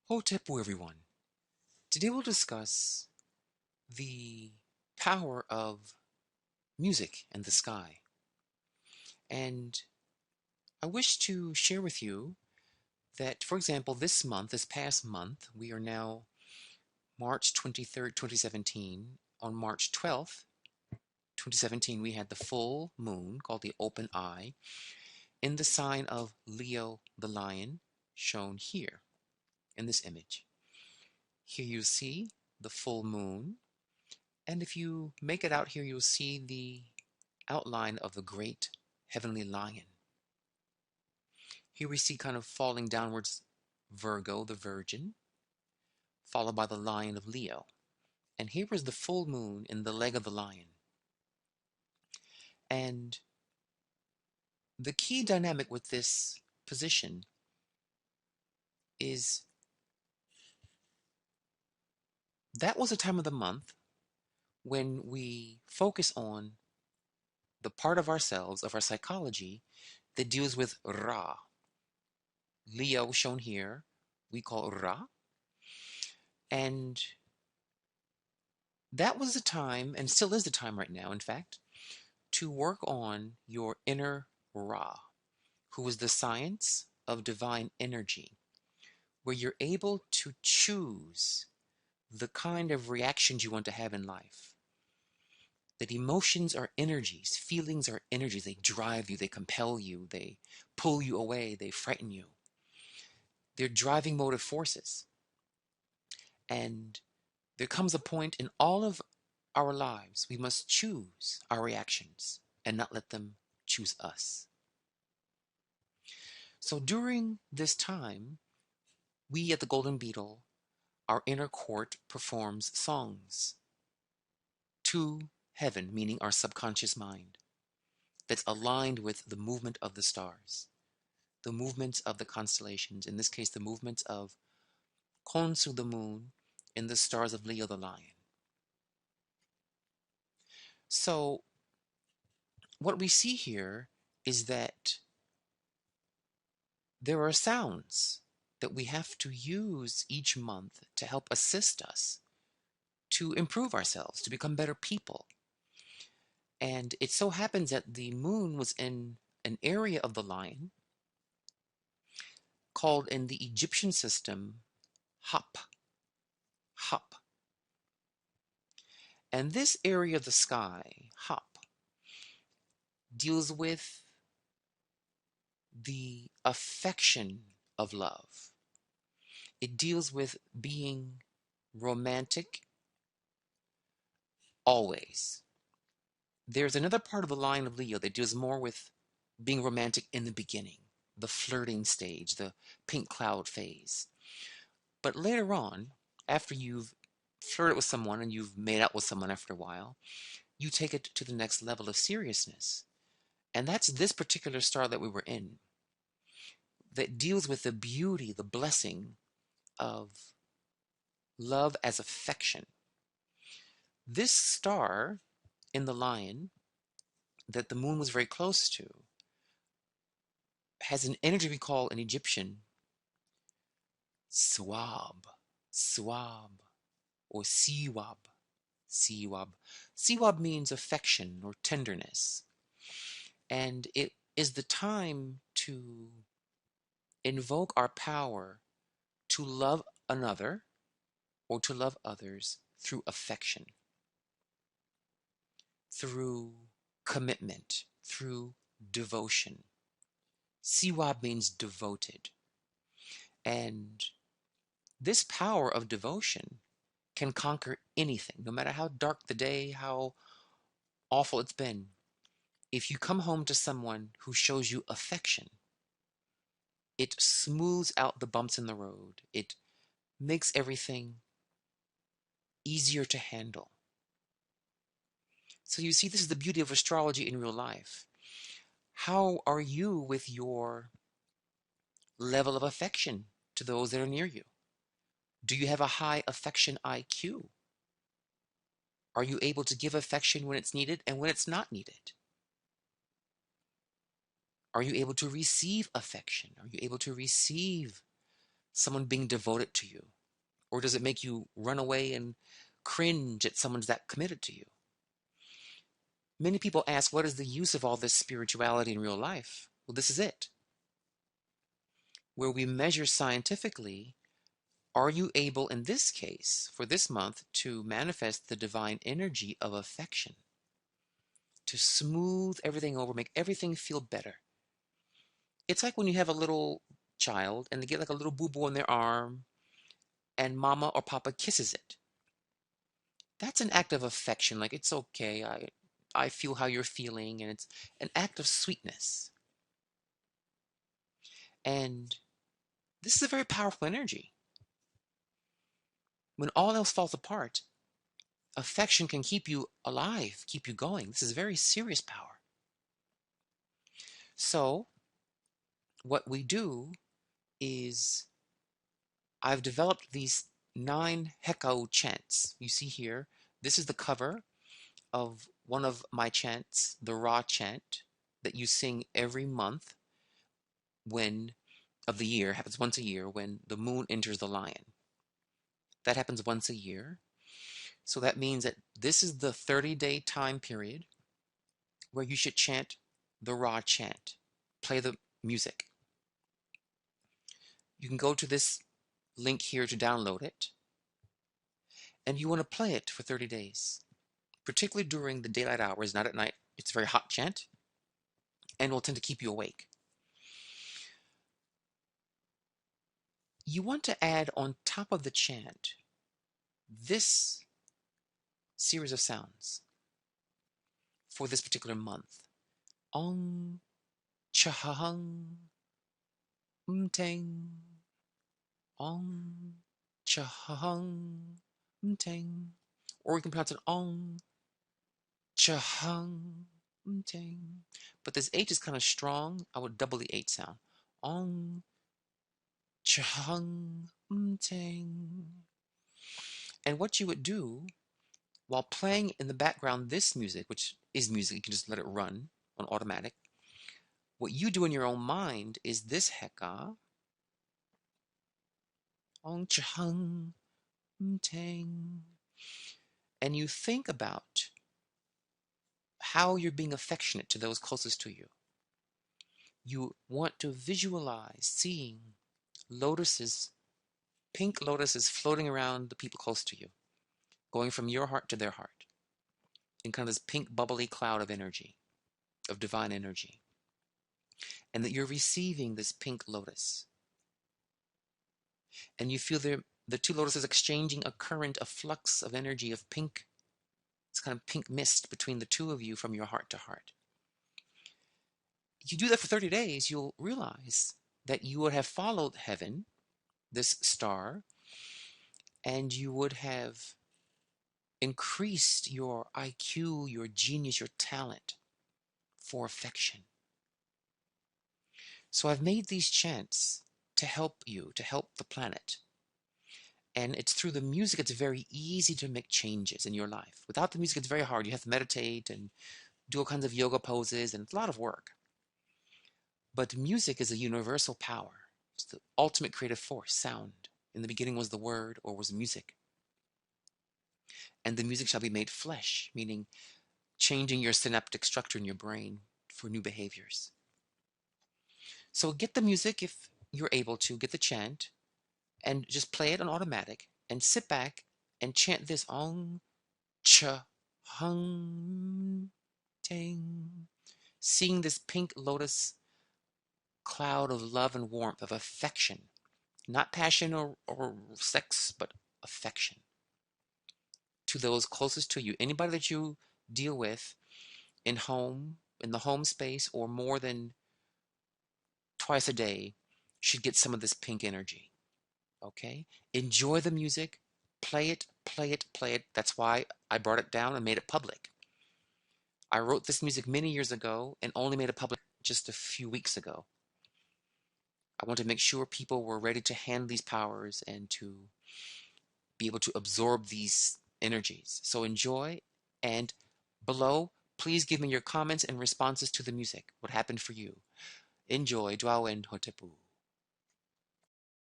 Hotepu, everyone. Today we'll discuss the power of music and the sky. And I wish to share with you that, for example, this past month, we are now March 23rd, 2017. On March 12th, 2017, we had the full moon called the open eye in the sign of Leo the lion, shown here in this image. Here you see the full moon. And if you make it out here, you'll see the outline of the great heavenly lion. Here we see kind of falling downwards Virgo, the Virgin, followed by the lion of Leo. And here is the full moon in the leg of the lion. And the key dynamic with this position is that was a time of the month when we focus on the part of ourselves, of our psychology, that deals with Ra. Leo, shown here, we call Ra. And that was the time, and still is the time right now, in fact, to work on your inner Ra, who is the science of divine energy, where you're able to choose the kind of reactions you want to have in life. That emotions are energies, feelings are energies. They drive you, they compel you, they pull you away, they frighten you. They're driving motive forces. And there comes a point in all of our lives we must choose our reactions and not let them choose us. So during this time, we at the Golden Beetle, our inner court performs songs to heaven, meaning our subconscious mind, that's aligned with the movement of the stars, the movements of the constellations, in this case, the movements of Khonsu the moon and the stars of Leo the lion. So what we see here is that there are sounds that we have to use each month to help assist us to improve ourselves, to become better people. And it so happens that the moon was in an area of the lion called in the Egyptian system Hap. Hap. And this area of the sky, Hap, deals with the affection of love. It deals with being romantic always. There's another part of the line of Leo that deals more with being romantic in the beginning, the flirting stage, the pink cloud phase. But later on, after you've flirted with someone and you've made out with someone after a while, you take it to the next level of seriousness. And that's this particular star that we were in, that deals with the beauty, the blessing of love as affection. This star in the lion that the moon was very close to has an energy we call in Egyptian swab, swab, or siwab, siwab. Siwab means affection or tenderness. And it is the time to invoke our power to love another or to love others through affection, through commitment, through devotion. Siwab means devoted. And this power of devotion can conquer anything, no matter how dark the day, how awful it's been. If you come home to someone who shows you affection, it smooths out the bumps in the road. It makes everything easier to handle. So you see, this is the beauty of astrology in real life. How are you with your level of affection to those that are near you? Do you have a high affection IQ? Are you able to give affection when it's needed and when it's not needed? Are you able to receive affection? Are you able to receive someone being devoted to you? Or does it make you run away and cringe at someone's that committed to you? Many people ask, what is the use of all this spirituality in real life? Well, this is it, where we measure scientifically, are you able, in this case, for this month, to manifest the divine energy of affection, to smooth everything over, make everything feel better? It's like when you have a little child and they get like a little boo-boo on their arm and mama or papa kisses it. That's an act of affection. Like, it's okay. I feel how you're feeling, and it's an act of sweetness. And this is a very powerful energy. When all else falls apart, affection can keep you alive, keep you going. This is very serious power. So, what we do is I've developed these 9 Hekau chants. You see here, this is the cover of one of my chants, the Ra chant, that you sing every month when of the year, happens once a year when the moon enters the lion. That happens once a year. So that means that this is the 30-day time period where you should chant the Ra chant. Play the music. You can go to this link here to download it. And you want to play it for 30 days, particularly during the daylight hours, not at night. It's a very hot chant and will tend to keep you awake. You want to add on top of the chant this series of sounds for this particular month. Ong, chahang, teng. Ong, chahang, teng. Or you can pronounce it ong, chahang, teng. But this H is kind of strong. I would double the H sound. Ong, chahang, teng. And what you would do while playing in the background this music, which is music, you can just let it run on automatic. What you do in your own mind is this heka, ong chahang, teng, and you think about how you're being affectionate to those closest to you. You want to visualize seeing lotuses, pink lotuses floating around the people close to you, going from your heart to their heart, in kind of this pink bubbly cloud of energy, of divine energy. And that you're receiving this pink lotus. And you feel the 2 lotuses exchanging a current, a flux of energy of pink. It's kind of pink mist between the 2 of you from your heart to heart. If you do that for 30 days, you'll realize that you would have followed heaven, this star, and you would have increased your IQ, your genius, your talent for affection. So I've made these chants to help you, to help the planet. And it's through the music, it's very easy to make changes in your life. Without the music, it's very hard. You have to meditate and do all kinds of yoga poses, and it's a lot of work. But music is a universal power. It's the ultimate creative force, sound. In the beginning was the word, or was music. And the music shall be made flesh, meaning changing your synaptic structure in your brain for new behaviors. So get the music if you're able to, get the chant, and just play it on automatic, and sit back and chant this ong, cha, hung, tang, seeing this pink lotus cloud of love and warmth, of affection, not passion or sex, but affection to those closest to you. Anybody that you deal with in the home space, or more than twice a day, should get some of this pink energy. Okay? Enjoy the music. Play it, play it, play it. That's why I brought it down and made it public. I wrote this music many years ago and only made it public just a few weeks ago. I want to make sure people were ready to handle these powers and to be able to absorb these energies. So enjoy, and below, please give me your comments and responses to the music. What happened for you? Enjoy. Dwawen Hotepu.